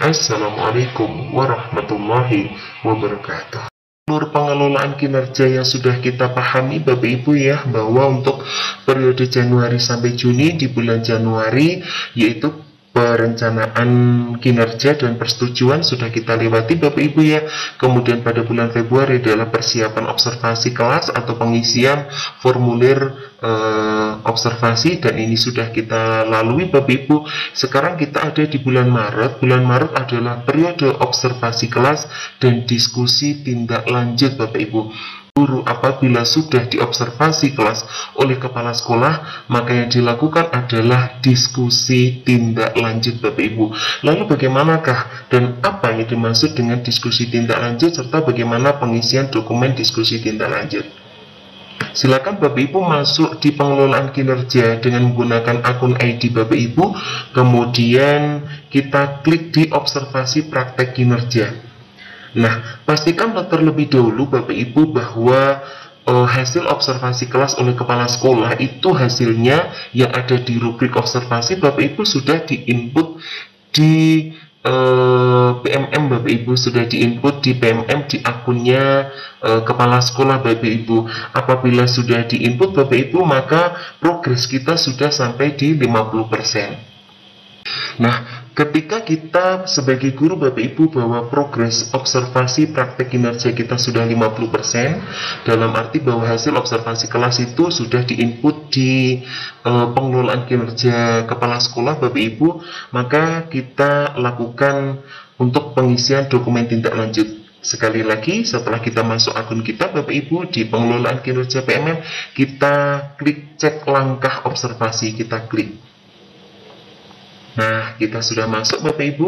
Assalamualaikum warahmatullahi wabarakatuh. Alur pengelolaan kinerja yang sudah kita pahami Bapak Ibu ya, bahwa untuk periode Januari sampai Juni di bulan Januari yaitu perencanaan kinerja dan persetujuan sudah kita lewati Bapak Ibu ya. Kemudian pada bulan Februari adalah persiapan observasi kelas atau pengisian formulir observasi, dan ini sudah kita lalui Bapak Ibu. Sekarang kita ada di bulan Maret. Bulan Maret adalah periode observasi kelas dan diskusi tindak lanjut Bapak Ibu. Guru apabila sudah diobservasi kelas oleh kepala sekolah, maka yang dilakukan adalah diskusi tindak lanjut Bapak Ibu. Lalu bagaimanakah dan apa yang dimaksud dengan diskusi tindak lanjut serta bagaimana pengisian dokumen diskusi tindak lanjut? Silakan Bapak Ibu masuk di pengelolaan kinerja dengan menggunakan akun ID Bapak Ibu, kemudian kita klik di observasi praktek kinerja. Nah, pastikan terlebih dahulu Bapak Ibu bahwa hasil observasi kelas oleh kepala sekolah itu hasilnya yang ada di rubrik observasi Bapak Ibu sudah diinput di PMM Bapak Ibu, sudah diinput di PMM di akunnya kepala sekolah Bapak Ibu. Apabila sudah diinput Bapak Ibu, maka progres kita sudah sampai di 50%. Nah, ketika kita sebagai guru Bapak Ibu bahwa progres observasi praktek kinerja kita sudah 50%, dalam arti bahwa hasil observasi kelas itu sudah diinput di pengelolaan kinerja kepala sekolah Bapak Ibu, maka kita lakukan untuk pengisian dokumen tindak lanjut. Sekali lagi, setelah kita masuk akun kita Bapak Ibu di pengelolaan kinerja PMM, kita klik cek langkah observasi, kita klik. Nah, kita sudah masuk Bapak Ibu.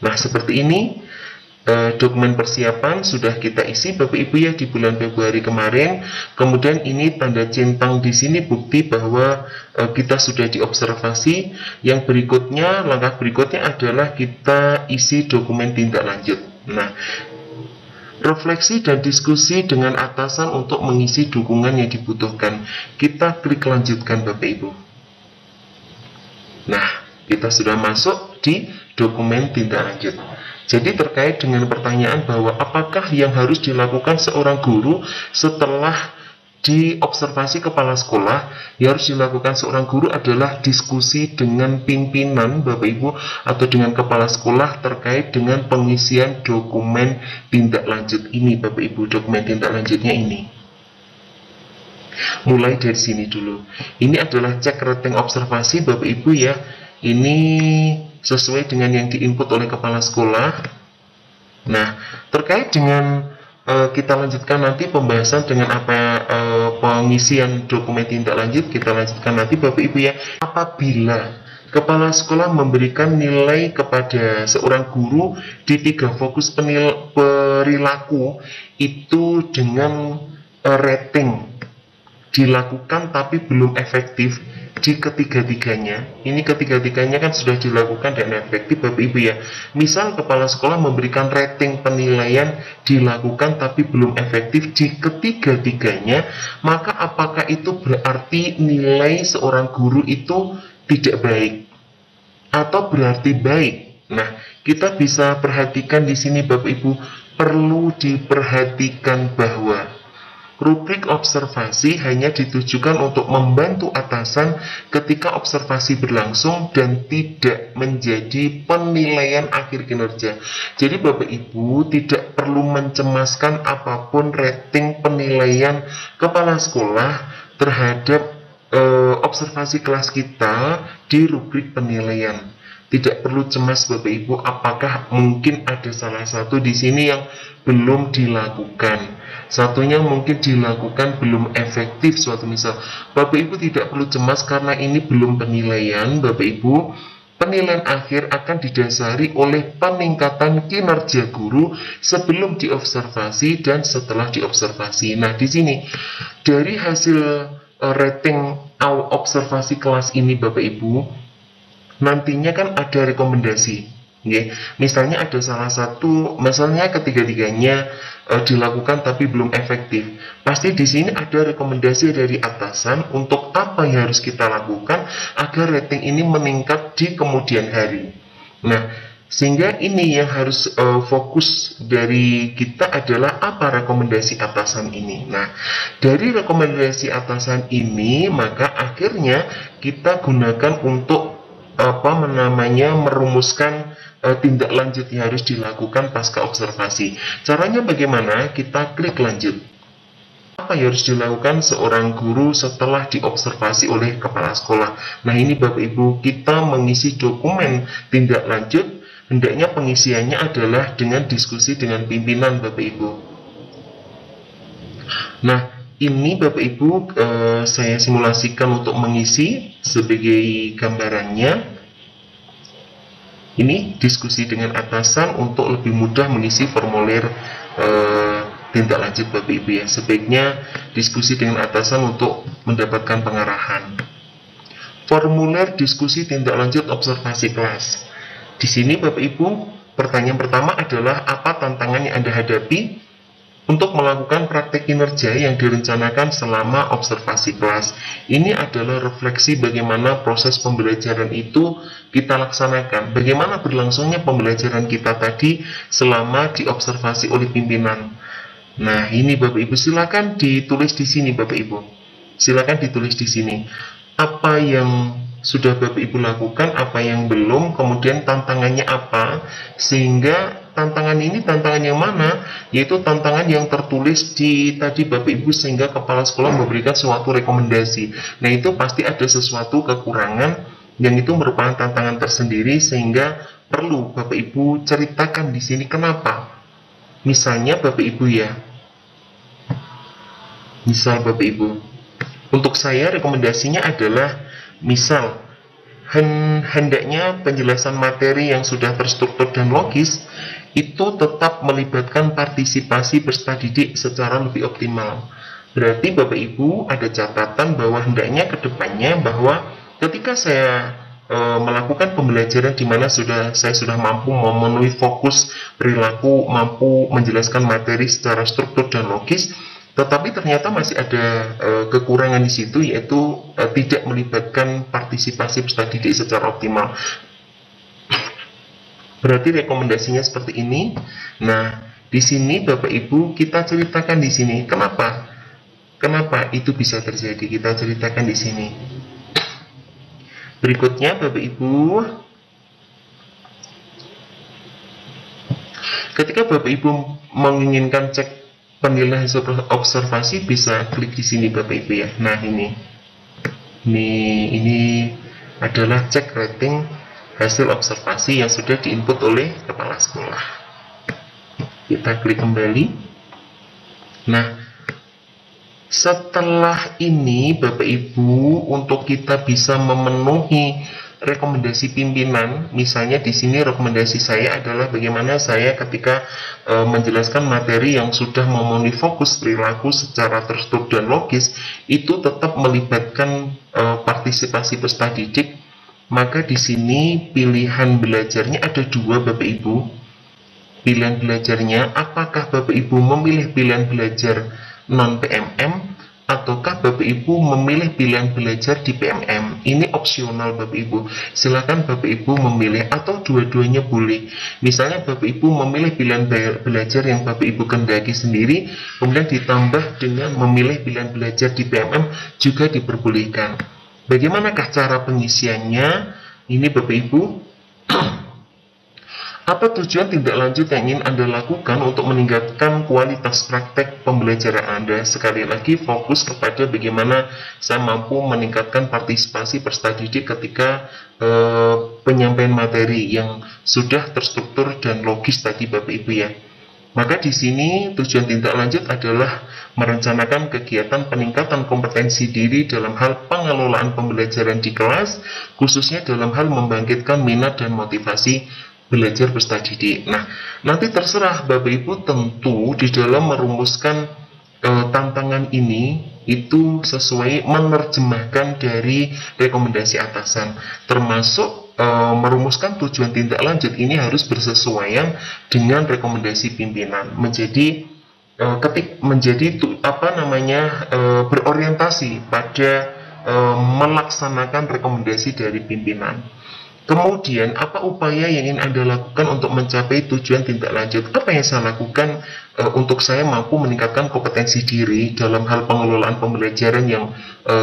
Nah, seperti ini dokumen persiapan sudah kita isi Bapak Ibu ya di bulan Februari kemarin. Kemudian ini tanda centang di sini bukti bahwa kita sudah diobservasi. Yang berikutnya, langkah berikutnya adalah kita isi dokumen tindak lanjut. Nah, refleksi dan diskusi dengan atasan untuk mengisi dukungan yang dibutuhkan. Kita klik lanjutkan Bapak Ibu. Nah, kita sudah masuk di dokumen tindak lanjut. Jadi terkait dengan pertanyaan bahwa apakah yang harus dilakukan seorang guru setelah diobservasi kepala sekolah, yang harus dilakukan seorang guru adalah diskusi dengan pimpinan Bapak Ibu atau dengan kepala sekolah terkait dengan pengisian dokumen tindak lanjut ini Bapak Ibu. Dokumen tindak lanjutnya ini. Mulai dari sini dulu. Ini adalah cek rating observasi Bapak Ibu ya. Ini sesuai dengan yang diinput oleh kepala sekolah. Nah, terkait dengan kita lanjutkan nanti pembahasan dengan pengisian dokumen tindak lanjut, kita lanjutkan nanti Bapak Ibu ya. Apabila kepala sekolah memberikan nilai kepada seorang guru di 3 fokus perilaku itu dengan rating dilakukan tapi belum efektif di ketiga-tiganya. Ini ketiga-tiganya kan sudah dilakukan dan efektif Bapak Ibu ya. Misal kepala sekolah memberikan rating penilaian dilakukan tapi belum efektif di ketiga-tiganya, maka apakah itu berarti nilai seorang guru itu tidak baik atau berarti baik? Nah, kita bisa perhatikan di sini Bapak Ibu, perlu diperhatikan bahwa rubrik observasi hanya ditujukan untuk membantu atasan ketika observasi berlangsung dan tidak menjadi penilaian akhir kinerja. Jadi Bapak Ibu tidak perlu mencemaskan apapun rating penilaian kepala sekolah terhadap observasi kelas kita di rubrik penilaian. Tidak perlu cemas Bapak Ibu, apakah mungkin ada salah satu di sini yang belum dilakukan. Satunya mungkin dilakukan belum efektif suatu misal. Bapak Ibu tidak perlu cemas karena ini belum penilaian Bapak Ibu. Penilaian akhir akan didasari oleh peningkatan kinerja guru sebelum diobservasi dan setelah diobservasi. Nah, di sini dari hasil rating observasi kelas ini Bapak Ibu, nantinya kan ada rekomendasi. Misalnya ada salah satu, misalnya ketiga-tiganya dilakukan tapi belum efektif. Pasti di sini ada rekomendasi dari atasan untuk apa yang harus kita lakukan agar rating ini meningkat di kemudian hari. Nah, Sehingga ini yang harus fokus dari kita adalah apa rekomendasi atasan ini. Nah, dari rekomendasi atasan ini maka akhirnya kita gunakan untuk merumuskan tindak lanjut yang harus dilakukan pasca observasi. Caranya bagaimana? Kita klik lanjut. Apa yang harus dilakukan seorang guru setelah diobservasi oleh kepala sekolah? Nah, ini Bapak Ibu, kita mengisi dokumen tindak lanjut. Hendaknya pengisiannya adalah dengan diskusi dengan pimpinan Bapak Ibu. Nah, ini Bapak Ibu saya simulasikan untuk mengisi sebagai gambarannya. Ini diskusi dengan atasan untuk lebih mudah mengisi formulir tindak lanjut Bapak Ibu ya. Sebaiknya diskusi dengan atasan untuk mendapatkan pengarahan. Formulir diskusi tindak lanjut observasi kelas. Di sini Bapak Ibu, pertanyaan pertama adalah apa tantangan yang Anda hadapi untuk melakukan praktek kinerja yang direncanakan selama observasi kelas. Ini adalah refleksi bagaimana proses pembelajaran itu kita laksanakan. Bagaimana berlangsungnya pembelajaran kita tadi selama diobservasi oleh pimpinan. Nah, ini Bapak Ibu, silakan ditulis di sini Bapak Ibu. Silakan ditulis di sini. Apa yang sudah Bapak Ibu lakukan, apa yang belum, kemudian tantangannya apa, sehingga tantangan ini tantangan yang mana, yaitu tantangan yang tertulis di tadi Bapak Ibu, sehingga kepala sekolah memberikan suatu rekomendasi. Nah, itu pasti ada sesuatu kekurangan yang itu merupakan tantangan tersendiri, sehingga perlu Bapak Ibu ceritakan di sini kenapa. Misalnya Bapak Ibu ya, misal Bapak Ibu, untuk saya rekomendasinya adalah misal, hendaknya penjelasan materi yang sudah terstruktur dan logis itu tetap melibatkan partisipasi peserta didik secara lebih optimal. Berarti Bapak Ibu ada catatan bahwa hendaknya ke depannya bahwa ketika saya melakukan pembelajaran di mana saya sudah mampu memenuhi fokus perilaku, mampu menjelaskan materi secara struktur dan logis, tetapi ternyata masih ada kekurangan di situ, yaitu tidak melibatkan partisipasi peserta didik secara optimal. Berarti rekomendasinya seperti ini. Nah, di sini Bapak Ibu kita ceritakan di sini kenapa itu bisa terjadi. Kita ceritakan di sini. Berikutnya Bapak Ibu, ketika Bapak Ibu menginginkan cek penilaian observasi, bisa klik di sini Bapak Ibu ya. Nah, ini adalah cek rating hasil observasi yang sudah diinput oleh kepala sekolah. Kita klik kembali. Nah, setelah ini Bapak Ibu, untuk kita bisa memenuhi rekomendasi pimpinan, misalnya di sini rekomendasi saya adalah bagaimana saya ketika menjelaskan materi yang sudah memenuhi fokus perilaku secara terstruktur dan logis, itu tetap melibatkan partisipasi peserta didik. Maka di sini pilihan belajarnya ada dua Bapak Ibu. Pilihan belajarnya, apakah Bapak Ibu memilih pilihan belajar non PMM ataukah Bapak Ibu memilih pilihan belajar di PMM. Ini opsional Bapak Ibu. Silakan Bapak Ibu memilih atau dua-duanya boleh. Misalnya Bapak Ibu memilih pilihan belajar yang Bapak Ibu kendaki sendiri, kemudian ditambah dengan memilih pilihan belajar di PMM juga diperbolehkan. Bagaimanakah cara pengisiannya? Ini Bapak Ibu. Apa tujuan tindak lanjut yang ingin Anda lakukan untuk meningkatkan kualitas praktek pembelajaran Anda? Sekali lagi fokus kepada bagaimana saya mampu meningkatkan partisipasi peserta didik ketika penyampaian materi yang sudah terstruktur dan logis tadi Bapak Ibu ya. Maka di sini tujuan tindak lanjut adalah merencanakan kegiatan peningkatan kompetensi diri dalam hal pengelolaan pembelajaran di kelas, khususnya dalam hal membangkitkan minat dan motivasi belajar peserta didik. Nah, nanti terserah Bapak Ibu tentu di dalam merumuskan tantangan ini itu sesuai menerjemahkan dari rekomendasi atasan, termasuk merumuskan tujuan tindak lanjut ini harus bersesuaian dengan rekomendasi pimpinan. Berorientasi pada melaksanakan rekomendasi dari pimpinan. Kemudian, apa upaya yang ingin Anda lakukan untuk mencapai tujuan tindak lanjut? Apa yang saya lakukan untuk saya mampu meningkatkan kompetensi diri dalam hal pengelolaan pembelajaran yang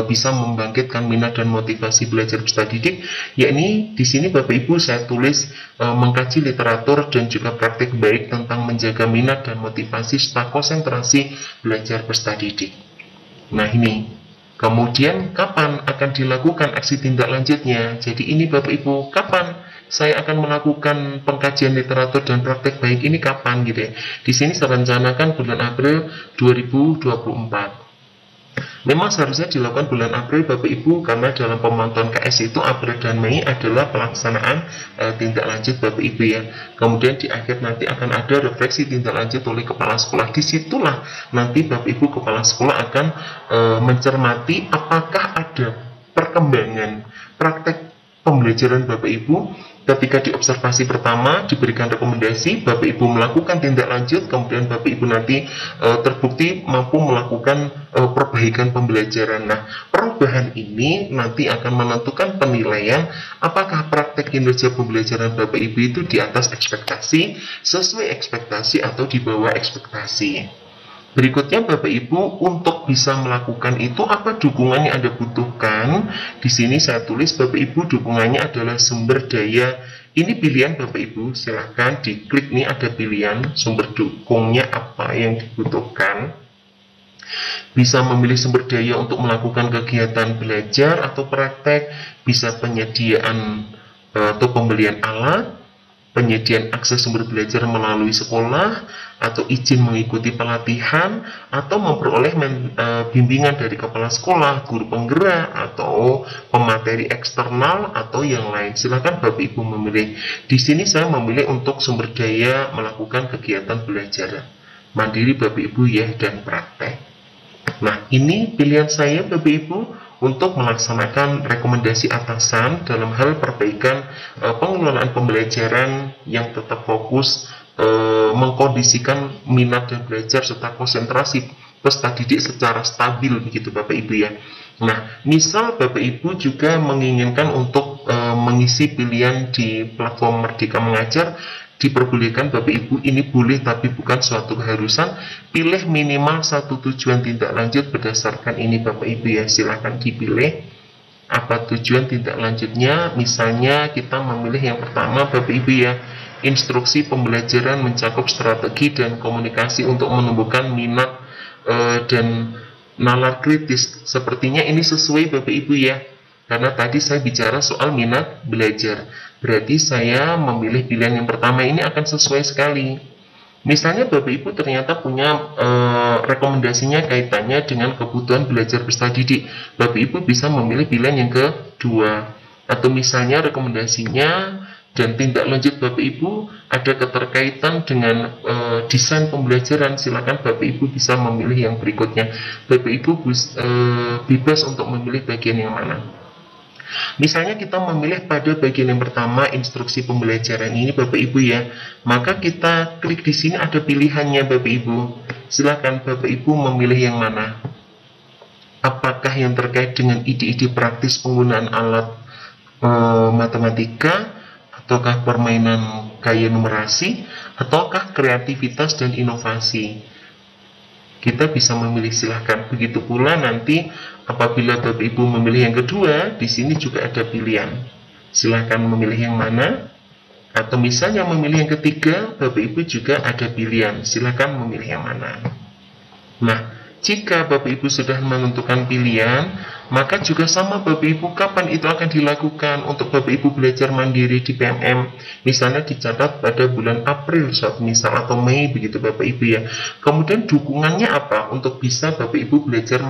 bisa membangkitkan minat dan motivasi belajar peserta didik, yakni di sini Bapak Ibu saya tulis mengkaji literatur dan juga praktik baik tentang menjaga minat dan motivasi serta konsentrasi belajar peserta didik. Nah ini. Kemudian kapan akan dilakukan aksi tindak lanjutnya? Jadi ini Bapak Ibu, kapan saya akan melakukan pengkajian literatur dan praktek baik ini kapan gitu ya. Di sini saya rencanakan bulan April 2024. Memang seharusnya dilakukan bulan April Bapak Ibu, karena dalam pemantauan KS itu April dan Mei adalah pelaksanaan tindak lanjut Bapak Ibu ya. Kemudian di akhir nanti akan ada refleksi tindak lanjut oleh kepala sekolah. Disitulah nanti Bapak Ibu kepala sekolah akan mencermati apakah ada perkembangan praktek pembelajaran Bapak Ibu. Ketika di observasi pertama diberikan rekomendasi, Bapak Ibu melakukan tindak lanjut, kemudian Bapak Ibu nanti terbukti mampu melakukan perbaikan pembelajaran. Nah, perubahan ini nanti akan menentukan penilaian apakah praktek kinerja pembelajaran Bapak Ibu itu di atas ekspektasi, sesuai ekspektasi, atau di bawah ekspektasi. Berikutnya Bapak Ibu, untuk bisa melakukan itu apa dukungan yang Anda butuhkan? Di sini saya tulis Bapak Ibu dukungannya adalah sumber daya. Ini pilihan Bapak Ibu, silahkan diklik nih ada pilihan sumber dukungnya apa yang dibutuhkan. Bisa memilih sumber daya untuk melakukan kegiatan belajar atau praktek, bisa penyediaan atau pembelian alat, penyediaan akses sumber belajar melalui sekolah, atau izin mengikuti pelatihan, atau memperoleh bimbingan dari kepala sekolah, guru penggerak, atau pemateri eksternal, atau yang lain. Silakan Bapak Ibu memilih. Di sini saya memilih untuk sumber daya melakukan kegiatan belajar mandiri Bapak Ibu ya, dan praktek. Nah, ini pilihan saya Bapak Ibu untuk melaksanakan rekomendasi atasan dalam hal perbaikan pengelolaan pembelajaran yang tetap fokus, mengkondisikan minat dan belajar serta konsentrasi peserta didik secara stabil begitu Bapak Ibu ya. Nah, misal Bapak Ibu juga menginginkan untuk mengisi pilihan di platform Merdeka Mengajar, diperbolehkan Bapak Ibu, ini boleh tapi bukan suatu keharusan. Pilih minimal satu tujuan tindak lanjut berdasarkan ini Bapak Ibu ya, silahkan dipilih apa tujuan tindak lanjutnya. Misalnya kita memilih yang pertama Bapak Ibu ya, instruksi pembelajaran mencakup strategi dan komunikasi untuk menumbuhkan minat dan nalar kritis. Sepertinya ini sesuai Bapak Ibu ya, karena tadi saya bicara soal minat belajar. Berarti saya memilih pilihan yang pertama ini akan sesuai sekali. Misalnya Bapak Ibu ternyata punya rekomendasinya kaitannya dengan kebutuhan belajar peserta didik, Bapak Ibu bisa memilih pilihan yang kedua. Atau misalnya rekomendasinya dan tindak lanjut Bapak Ibu ada keterkaitan dengan desain pembelajaran, silakan Bapak Ibu bisa memilih yang berikutnya. Bapak Ibu bebas untuk memilih bagian yang mana. Misalnya kita memilih pada bagian yang pertama, instruksi pembelajaran ini Bapak Ibu ya, maka kita klik di sini ada pilihannya Bapak Ibu. Silakan Bapak Ibu memilih yang mana. Apakah yang terkait dengan ide-ide praktis penggunaan alat matematika, ataukah permainan gaya numerasi, ataukah kreativitas dan inovasi. Kita bisa memilih, silahkan. Begitu pula nanti apabila Bapak Ibu memilih yang kedua, di sini juga ada pilihan. Silahkan memilih yang mana. Atau misalnya memilih yang ketiga, Bapak Ibu juga ada pilihan. Silahkan memilih yang mana. Nah, jika Bapak Ibu sudah menentukan pilihan, maka juga sama Bapak Ibu kapan itu akan dilakukan untuk Bapak Ibu belajar mandiri di PMM. Misalnya dicatat pada bulan April misal atau Mei begitu Bapak Ibu ya. Kemudian dukungannya apa untuk bisa Bapak Ibu belajar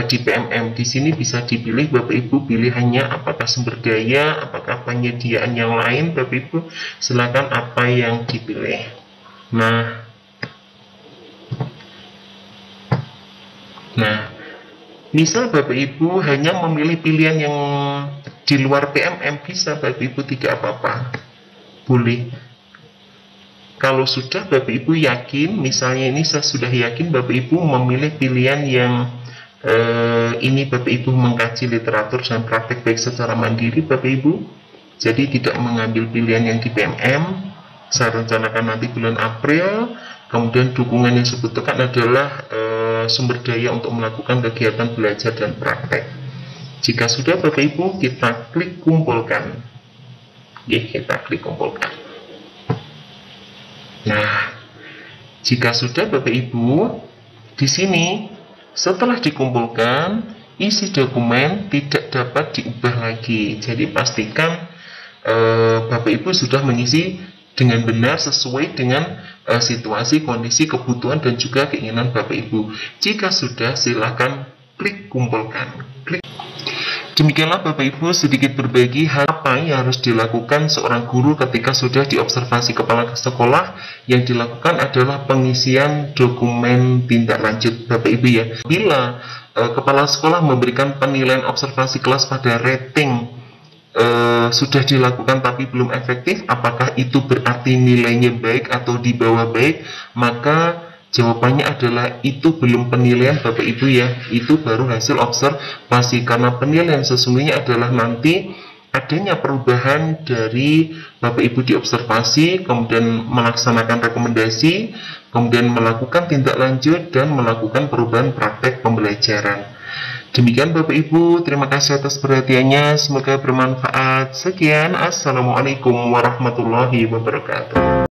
di PMM. Di sini bisa dipilih Bapak Ibu pilihannya apakah sumber daya, apakah penyediaan yang lain Bapak Ibu. Silakan apa yang dipilih. Nah, misal Bapak Ibu hanya memilih pilihan yang di luar PMM, bisa Bapak Ibu tidak apa-apa, boleh. Kalau sudah Bapak Ibu yakin, misalnya ini saya sudah yakin Bapak Ibu memilih pilihan yang ini Bapak Ibu mengkaji literatur dan praktek baik secara mandiri Bapak Ibu, Jadi tidak mengambil pilihan yang di PMM. Saya rencanakan nanti bulan April. Kemudian dukungan yang saya butuhkan adalah sumber daya untuk melakukan kegiatan belajar dan praktek. Jika sudah Bapak Ibu, kita klik kumpulkan. Kita klik kumpulkan. Nah, jika sudah Bapak Ibu, di sini setelah dikumpulkan, isi dokumen tidak dapat diubah lagi. Jadi pastikan Bapak Ibu sudah mengisi dengan benar sesuai dengan situasi, kondisi, kebutuhan, dan juga keinginan Bapak Ibu. Jika sudah, silakan klik kumpulkan. Demikianlah Bapak Ibu sedikit berbagi apa yang harus dilakukan seorang guru ketika sudah diobservasi kepala sekolah. Yang dilakukan adalah pengisian dokumen tindak lanjut Bapak Ibu ya. Bila kepala sekolah memberikan penilaian observasi kelas pada rating sudah dilakukan tapi belum efektif, apakah itu berarti nilainya baik atau di bawah baik? Maka jawabannya adalah itu belum penilaian Bapak Ibu ya, itu baru hasil observasi. Karena penilaian sesungguhnya adalah nanti adanya perubahan dari Bapak Ibu diobservasi, kemudian melaksanakan rekomendasi, kemudian melakukan tindak lanjut dan melakukan perubahan praktek pembelajaran. Demikian Bapak Ibu, terima kasih atas perhatiannya, semoga bermanfaat. Sekian, Assalamualaikum warahmatullahi wabarakatuh.